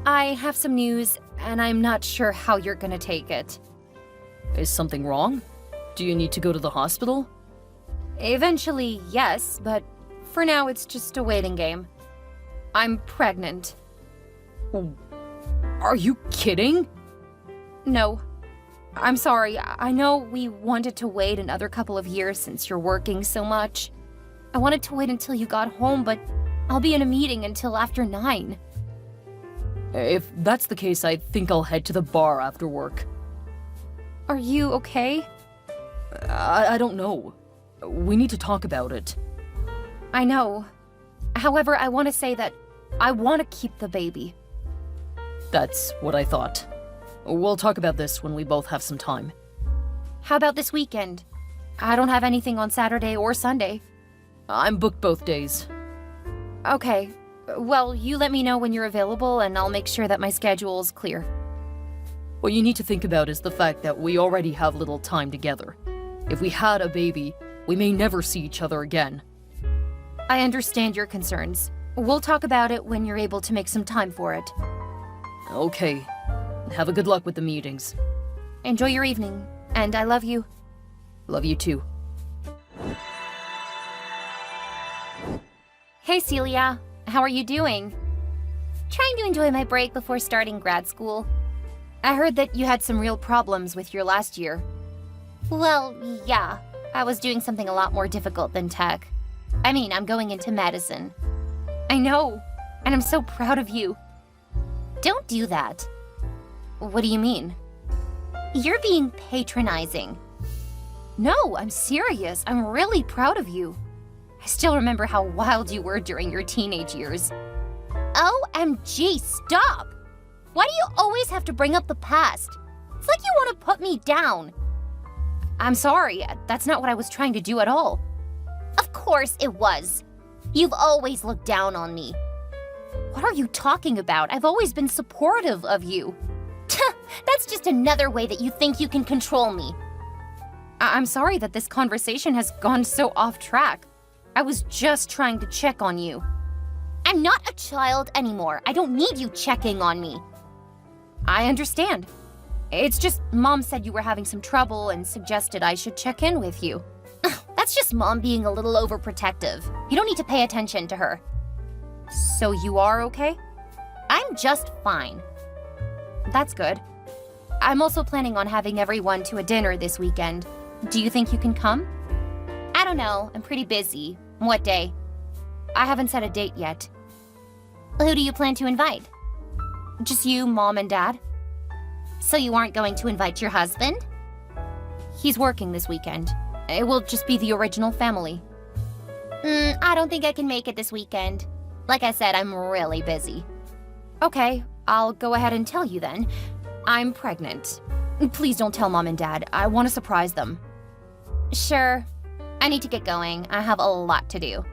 I have some news, and I'm not sure how you're gonna take it. Is something wrong? Do you need to go to the hospital? Eventually, yes, but for now it's just a waiting game. I'm pregnant. Are you kidding? No. I'm sorry, I know we wanted to wait another couple of years since you're working so much. I wanted to wait until you got home, but I'll be in a meeting until after 9. If that's the case, I think I'll head to the bar after work. Are you okay? I don't know. We need to talk about it. I know. However, I want to say that I want to keep the baby. That's what I thought. We'll talk about this when we both have some time. How about this weekend? I don't have anything on Saturday or Sunday. I'm booked both days. Okay. Well, you let me know when you're available and I'll make sure that my schedule is clear. What you need to think about is the fact that we already have little time together. If we had a baby, we may never see each other again. I understand your concerns. We'll talk about it when you're able to make some time for it. Okay. Have a good luck with the meetings. Enjoy your evening, and I love you. Love you too. Hey Celia, how are you doing? Trying to enjoy my break before starting grad school. I heard that you had some real problems with your last year. Well, yeah. I was doing something a lot more difficult than tech. I mean, I'm going into medicine. I know, and I'm so proud of you. Don't do that. What do you mean? You're being patronizing. No, I'm serious. I'm really proud of you. I still remember how wild you were during your teenage years. OMG, stop! Why do you always have to bring up the past? It's like you want to put me down. I'm sorry, that's not what I was trying to do at all. Of course it was. You've always looked down on me. What are you talking about? I've always been supportive of you. That's just another way that you think you can control me. I'm sorry that this conversation has gone so off track. I was just trying to check on you. I'm not a child anymore. I don't need you checking on me. I understand. It's just Mom said you were having some trouble and suggested I should check in with you. That's just Mom being a little overprotective. You don't need to pay attention to her. So you are okay? I'm just fine. That's good. I'm also planning on having everyone to a dinner this weekend. Do you think you can come? I don't know. I'm pretty busy. What day? I haven't set a date yet. Who do you plan to invite? Just you, Mom, and Dad? So you aren't going to invite your husband? He's working this weekend. It will just be the original family. I don't think I can make it this weekend. Like I said, I'm really busy. Okay, I'll go ahead and tell you then. I'm pregnant. Please don't tell Mom and Dad. I want to surprise them. Sure. I need to get going. I have a lot to do.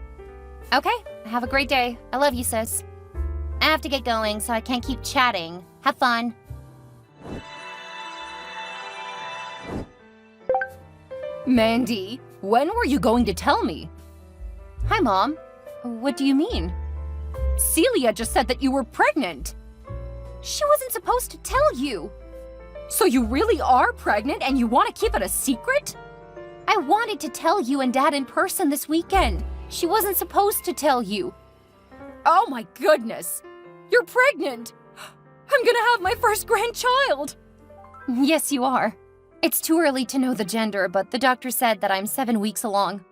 Okay, have a great day. I love you, sis. I have to get going, so I can't keep chatting. Have fun. Mandy, when were you going to tell me? Hi, Mom. What do you mean? Celia just said that you were pregnant. She wasn't supposed to tell you. So you really are pregnant and you want to keep it a secret? I wanted to tell you and Dad in person this weekend. She wasn't supposed to tell you. Oh my goodness! You're pregnant! I'm gonna have my first grandchild! Yes, you are. It's too early to know the gender, but the doctor said that I'm 7 weeks along.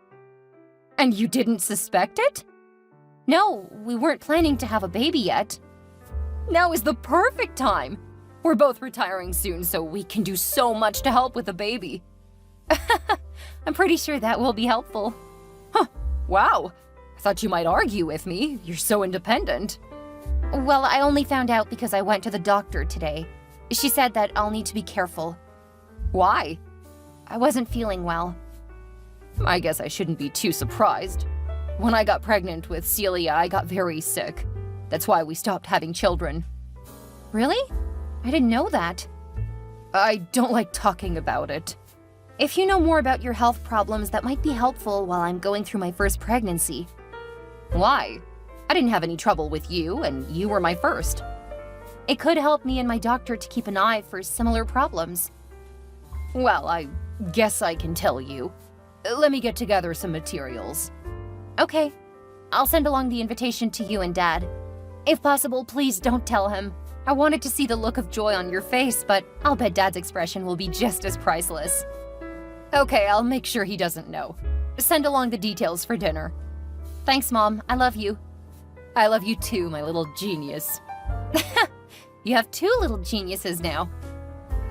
And you didn't suspect it? No, we weren't planning to have a baby yet. Now is the perfect time. We're both retiring soon, so we can do so much to help with the baby. I'm pretty sure that will be helpful. Huh, wow. I thought you might argue with me. You're so independent. Well, I only found out because I went to the doctor today. She said that I'll need to be careful. Why? I wasn't feeling well. I guess I shouldn't be too surprised. When I got pregnant with Celia, I got very sick. That's why we stopped having children. Really? I didn't know that. I don't like talking about it. If you know more about your health problems, that might be helpful while I'm going through my first pregnancy. Why? I didn't have any trouble with you, and you were my first. It could help me and my doctor to keep an eye for similar problems. Well, I guess I can tell you. Let me get together some materials. Okay, I'll send along the invitation to you and Dad. If possible, please don't tell him. I wanted to see the look of joy on your face, but I'll bet Dad's expression will be just as priceless. Okay, I'll make sure he doesn't know. Send along the details for dinner. Thanks, Mom. I love you. I love you too, my little genius. You have two little geniuses now.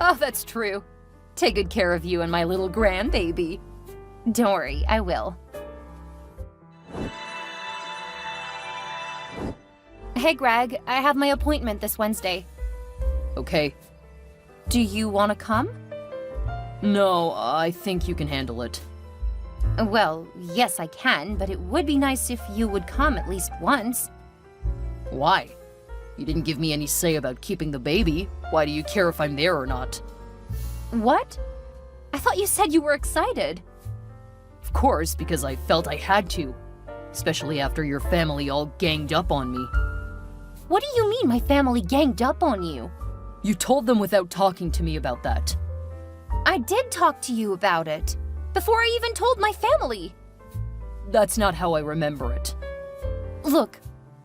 Oh, that's true. Take good care of you and my little grandbaby. Don't worry, I will. Hey, Greg, I have my appointment this Wednesday. Okay. Do you want to come? No, I think you can handle it. Well, yes, I can, but it would be nice if you would come at least once. Why? You didn't give me any say about keeping the baby. Why do you care if I'm there or not? What? I thought you said you were excited. Of course, because I felt I had to. Especially after your family all ganged up on me. What do you mean my family ganged up on you? You told them without talking to me about that. I did talk to you about it. Before I even told my family. That's not how I remember it. Look,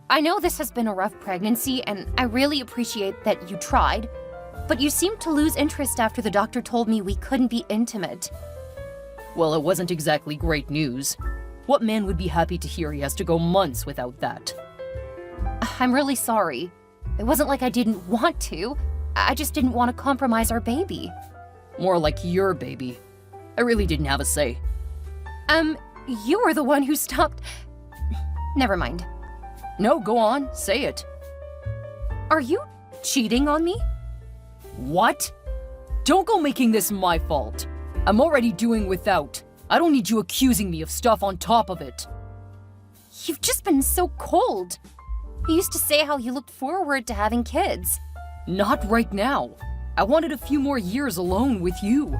I know this has been a rough pregnancy, and I really appreciate that you tried, but you seemed to lose interest after the doctor told me we couldn't be intimate. Well, it wasn't exactly great news. What man would be happy to hear he has to go months without that? I'm really sorry. It wasn't like I didn't want to. I just didn't want to compromise our baby. More like your baby. I really didn't have a say. You were the one who stopped... Never mind. No, go on, say it. Are you cheating on me? What? Don't go making this my fault. I'm already doing without. I don't need you accusing me of stuff on top of it. You've just been so cold. You used to say how you looked forward to having kids. Not right now. I wanted a few more years alone with you.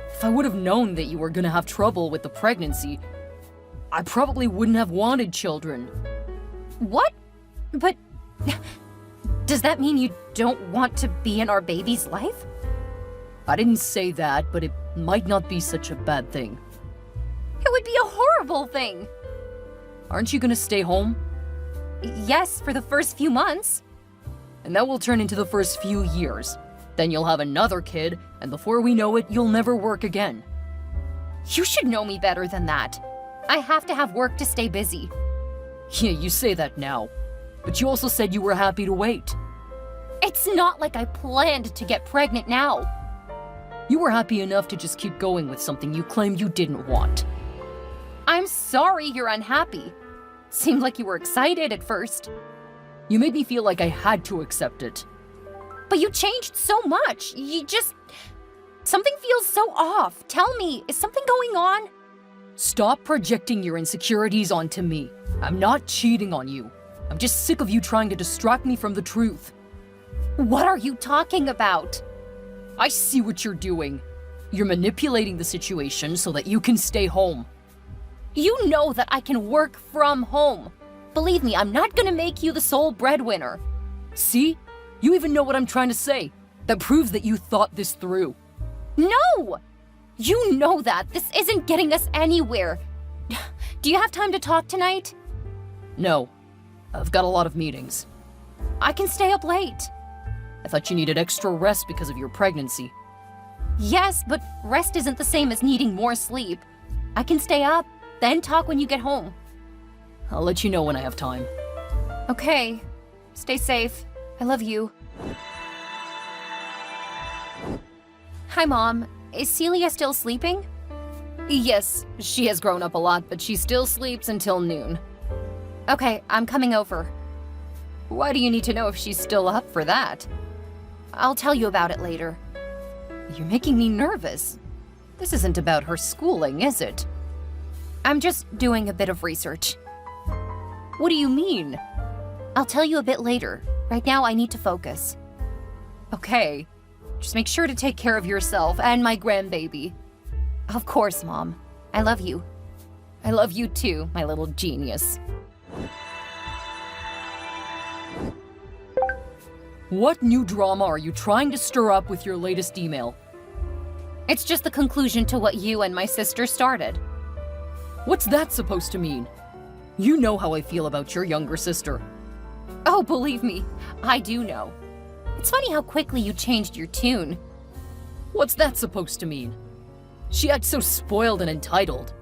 If I would have known that you were gonna have trouble with the pregnancy, I probably wouldn't have wanted children. What? But... does that mean you don't want to be in our baby's life? I didn't say that, but it might not be such a bad thing. It would be a horrible thing. Aren't you gonna stay home? Yes, for the first few months. And that will turn into the first few years. Then you'll have another kid, and before we know it, you'll never work again. You should know me better than that. I have to have work to stay busy. Yeah, you say that now. But you also said you were happy to wait. It's not like I planned to get pregnant now. You were happy enough to just keep going with something you claimed you didn't want. I'm sorry you're unhappy. Seemed like you were excited at first. You made me feel like I had to accept it. But you changed so much. Something feels so off. Tell me, is something going on? Stop projecting your insecurities onto me. I'm not cheating on you. I'm just sick of you trying to distract me from the truth. What are you talking about? I see what you're doing. You're manipulating the situation so that you can stay home. You know that I can work from home. Believe me, I'm not gonna make you the sole breadwinner. See? You even know what I'm trying to say. That proves that you thought this through. No! You know that. This isn't getting us anywhere. Do you have time to talk tonight? No. I've got a lot of meetings. I can stay up late. I thought you needed extra rest because of your pregnancy. Yes, but rest isn't the same as needing more sleep. I can stay up, then talk when you get home. I'll let you know when I have time. Okay. Stay safe. I love you. Hi, Mom. Is Celia still sleeping? Yes, she has grown up a lot, but she still sleeps until noon. Okay, I'm coming over. Why do you need to know if she's still up for that? I'll tell you about it later. You're making me nervous. This isn't about her schooling, is it? I'm just doing a bit of research. What do you mean? I'll tell you a bit later. Right now, I need to focus. Okay. Just make sure to take care of yourself and my grandbaby. Of course, Mom. I love you. I love you too, my little genius. What new drama are you trying to stir up with your latest email? It's just the conclusion to what you and my sister started. What's that supposed to mean? You know how I feel about your younger sister. Oh, believe me, I do know. It's funny how quickly you changed your tune. What's that supposed to mean? She acts so spoiled and entitled.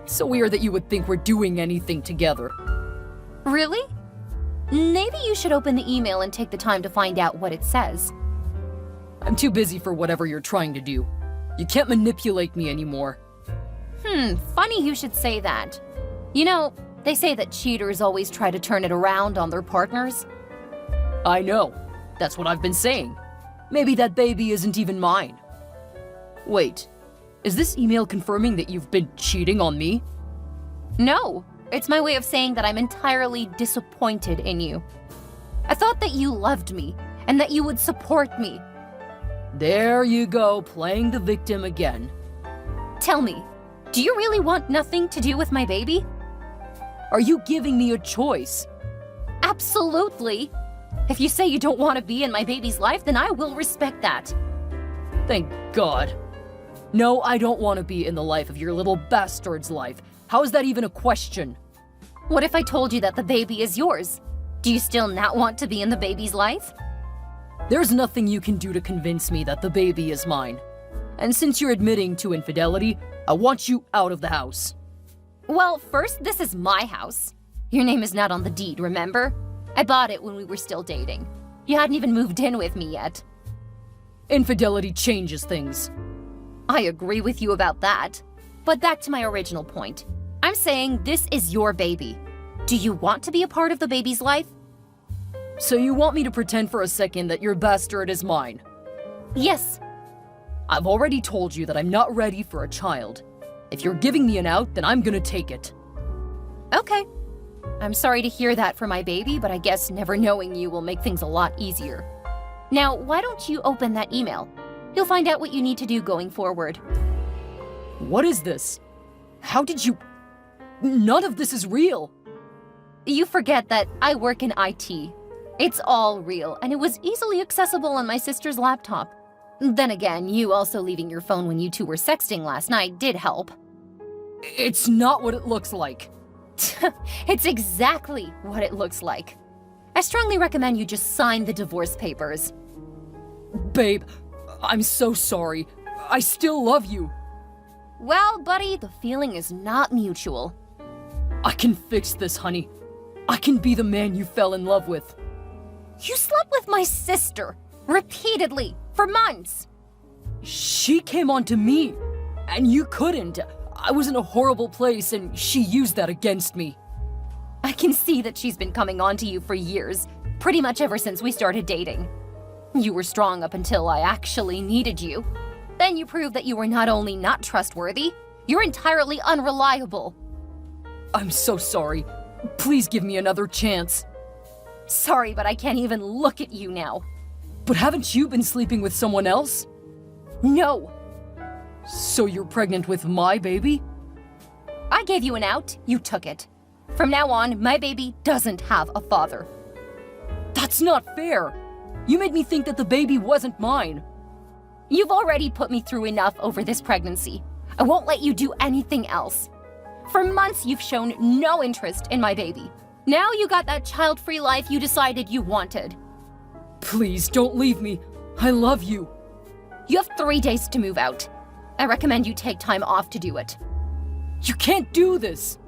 So weird that you would think we're doing anything together. Really? Maybe you should open the email and take the time to find out what it says. I'm too busy for whatever you're trying to do. You can't manipulate me anymore. Funny you should say that. You know, they say that cheaters always try to turn it around on their partners. I know. That's what I've been saying. Maybe that baby isn't even mine. Wait, is this email confirming that you've been cheating on me? No, it's my way of saying that I'm entirely disappointed in you. I thought that you loved me and that you would support me. There you go, playing the victim again. Tell me, do you really want nothing to do with my baby? Are you giving me a choice? Absolutely. If you say you don't want to be in my baby's life, then I will respect that. Thank God. No, I don't want to be in the life of your little bastard's life. How is that even a question? What if I told you that the baby is yours? Do you still not want to be in the baby's life? There's nothing you can do to convince me that the baby is mine. And since you're admitting to infidelity, I want you out of the house. Well, first, this is my house. Your name is not on the deed, remember? I bought it when we were still dating. You hadn't even moved in with me yet. Infidelity changes things. I agree with you about that. But back to my original point. I'm saying this is your baby. Do you want to be a part of the baby's life? So you want me to pretend for a second that your bastard is mine? Yes. I've already told you that I'm not ready for a child. If you're giving me an out, then I'm gonna take it. Okay. I'm sorry to hear that for my baby, but I guess never knowing you will make things a lot easier. Now, why don't you open that email? You'll find out what you need to do going forward. What is this? How did you... None of this is real. You forget that I work in IT. It's all real, and it was easily accessible on my sister's laptop. Then again, you also leaving your phone when you two were sexting last night did help. It's not what it looks like. It's exactly what it looks like. I strongly recommend you just sign the divorce papers. Babe, I'm so sorry. I still love you. Well, buddy, the feeling is not mutual. I can fix this, honey. I can be the man you fell in love with. You slept with my sister, repeatedly, for months. She came on to me, and you couldn't. I was in a horrible place, and she used that against me. I can see that she's been coming on to you for years, pretty much ever since we started dating. You were strong up until I actually needed you. Then you proved that you were not only not trustworthy, you're entirely unreliable. I'm so sorry. Please give me another chance. Sorry, but I can't even look at you now. But haven't you been sleeping with someone else? No. So you're pregnant with my baby? I gave you an out, you took it. From now on, my baby doesn't have a father. That's not fair. You made me think that the baby wasn't mine. You've already put me through enough over this pregnancy. I won't let you do anything else. For months, you've shown no interest in my baby. Now you got that child-free life you decided you wanted. Please, don't leave me. I love you. You have 3 days to move out. I recommend you take time off to do it. You can't do this.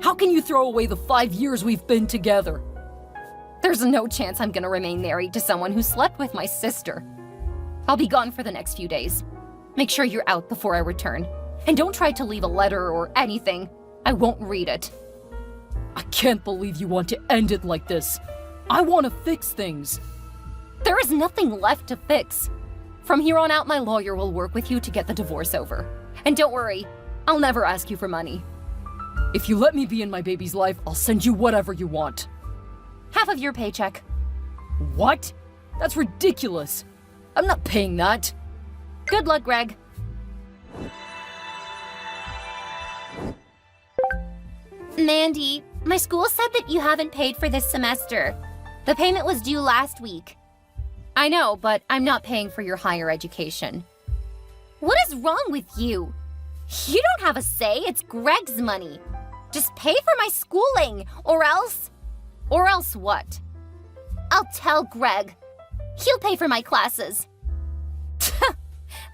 How can you throw away the 5 years we've been together? There's no chance I'm gonna remain married to someone who slept with my sister. I'll be gone for the next few days. Make sure you're out before I return. And don't try to leave a letter or anything. I won't read it. I can't believe you want to end it like this. I want to fix things. There is nothing left to fix. From here on out, my lawyer will work with you to get the divorce over. And don't worry, I'll never ask you for money. If you let me be in my baby's life, I'll send you whatever you want. Half of your paycheck. What? That's ridiculous. I'm not paying that. Good luck, Greg. Mandy, my school said that you haven't paid for this semester. The payment was due last week. I know, but I'm not paying for your higher education. What is wrong with you? You don't have a say, it's Greg's money. Just pay for my schooling, or else... Or else what? I'll tell Greg. He'll pay for my classes.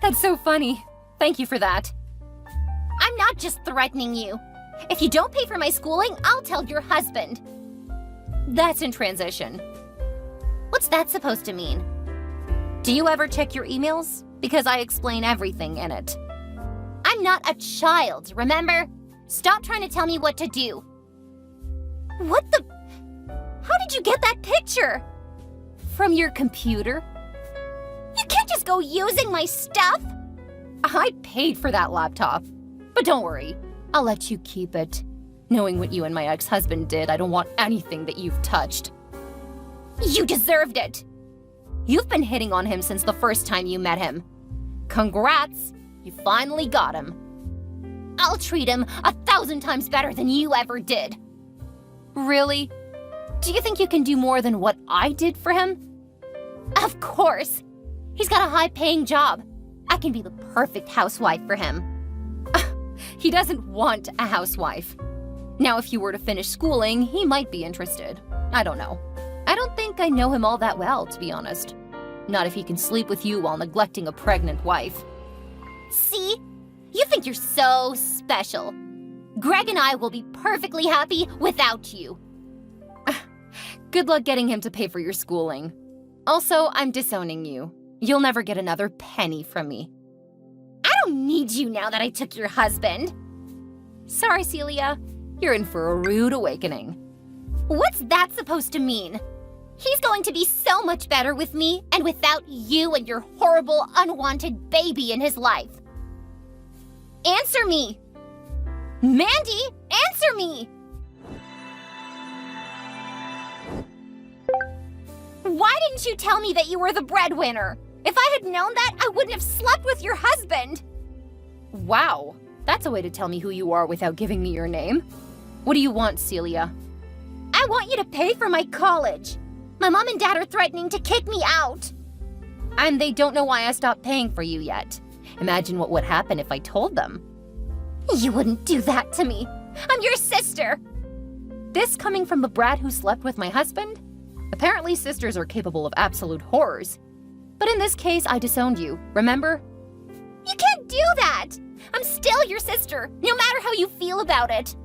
That's so funny. Thank you for that. I'm not just threatening you. If you don't pay for my schooling, I'll tell your husband. That's in transition. What's that supposed to mean? Do you ever check your emails? Because I explain everything in it. I'm not a child, remember? Stop trying to tell me what to do. What the... How did you get that picture? From your computer? You can't just go using my stuff! I paid for that laptop. But don't worry, I'll let you keep it. Knowing what you and my ex-husband did, I don't want anything that you've touched. You deserved it! You've been hitting on him since the first time you met him. Congrats! You finally got him. I'll treat him 1,000 times better than you ever did. Really? Do you think you can do more than what I did for him? Of course! He's got a high-paying job. I can be the perfect housewife for him. He doesn't want a housewife. Now, if you were to finish schooling, he might be interested. I don't know. I don't think I know him all that well, to be honest. Not if he can sleep with you while neglecting a pregnant wife. See? You think you're so special. Greg and I will be perfectly happy without you. Good luck getting him to pay for your schooling. Also, I'm disowning you. You'll never get another penny from me. I don't need you now that I took your husband. Sorry, Celia. You're in for a rude awakening. What's that supposed to mean? He's going to be so much better with me and without you and your horrible, unwanted baby in his life. Answer me! Mandy, answer me! Why didn't you tell me that you were the breadwinner? If I had known that, I wouldn't have slept with your husband. Wow, that's a way to tell me who you are without giving me your name. What do you want, Celia? I want you to pay for my college. My mom and dad are threatening to kick me out. And they don't know why I stopped paying for you yet. Imagine what would happen if I told them. You wouldn't do that to me. I'm your sister. This coming from the brat who slept with my husband? Apparently sisters are capable of absolute horrors. But in this case, I disowned you, remember? You can't do that! I'm still your sister, no matter how you feel about it.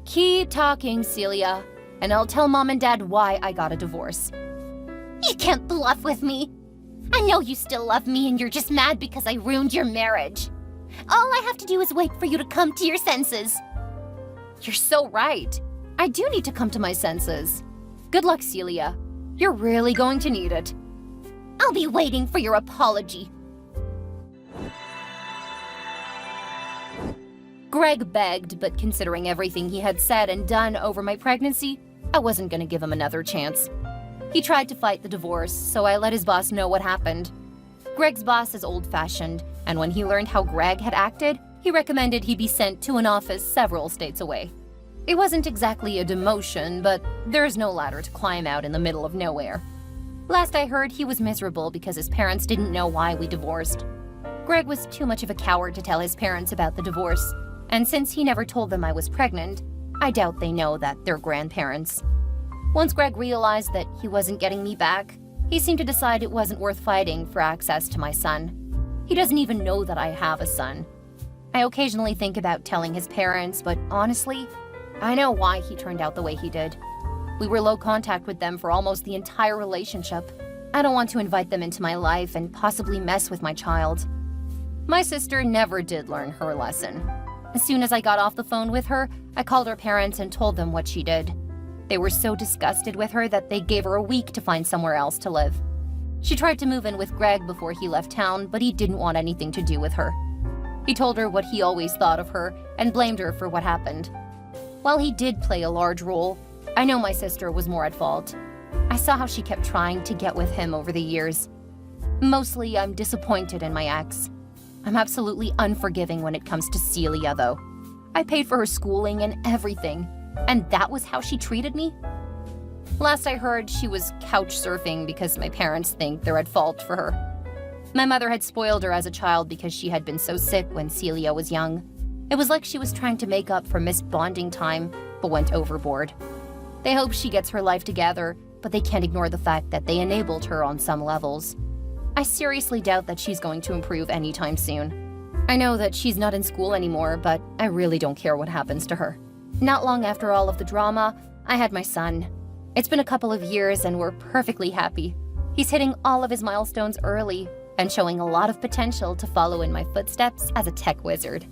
Keep talking, Celia, and I'll tell Mom and Dad why I got a divorce. You can't bluff with me. I know you still love me and you're just mad because I ruined your marriage. All I have to do is wait for you to come to your senses. You're so right. I do need to come to my senses. Good luck, Celia. You're really going to need it. I'll be waiting for your apology. Greg begged, but considering everything he had said and done over my pregnancy, I wasn't going to give him another chance. He tried to fight the divorce, so I let his boss know what happened. Greg's boss is old-fashioned, and when he learned how Greg had acted, he recommended he be sent to an office several states away. It wasn't exactly a demotion, but there's no ladder to climb out in the middle of nowhere. Last I heard, he was miserable because his parents didn't know why we divorced. Greg was too much of a coward to tell his parents about the divorce, and since he never told them I was pregnant, I doubt they know that they're grandparents. Once Greg realized that he wasn't getting me back, he seemed to decide it wasn't worth fighting for access to my son. He doesn't even know that I have a son. I occasionally think about telling his parents, but honestly, I know why he turned out the way he did. We were low contact with them for almost the entire relationship. I don't want to invite them into my life and possibly mess with my child. My sister never did learn her lesson. As soon as I got off the phone with her, I called her parents and told them what she did. They were so disgusted with her that they gave her a week to find somewhere else to live. She tried to move in with Greg before he left town, but he didn't want anything to do with her. He told her what he always thought of her and blamed her for what happened. While he did play a large role, I know my sister was more at fault. I saw how she kept trying to get with him over the years. Mostly, I'm disappointed in my ex. I'm absolutely unforgiving when it comes to Celia, though. I paid for her schooling and everything, and that was how she treated me? Last I heard, she was couch surfing because my parents think they're at fault for her. My mother had spoiled her as a child because she had been so sick when Celia was young. It was like she was trying to make up for missed bonding time, but went overboard. They hope she gets her life together, but they can't ignore the fact that they enabled her on some levels. I seriously doubt that she's going to improve anytime soon. I know that she's not in school anymore, but I really don't care what happens to her. Not long after all of the drama, I had my son. It's been a couple of years and we're perfectly happy. He's hitting all of his milestones early and showing a lot of potential to follow in my footsteps as a tech wizard.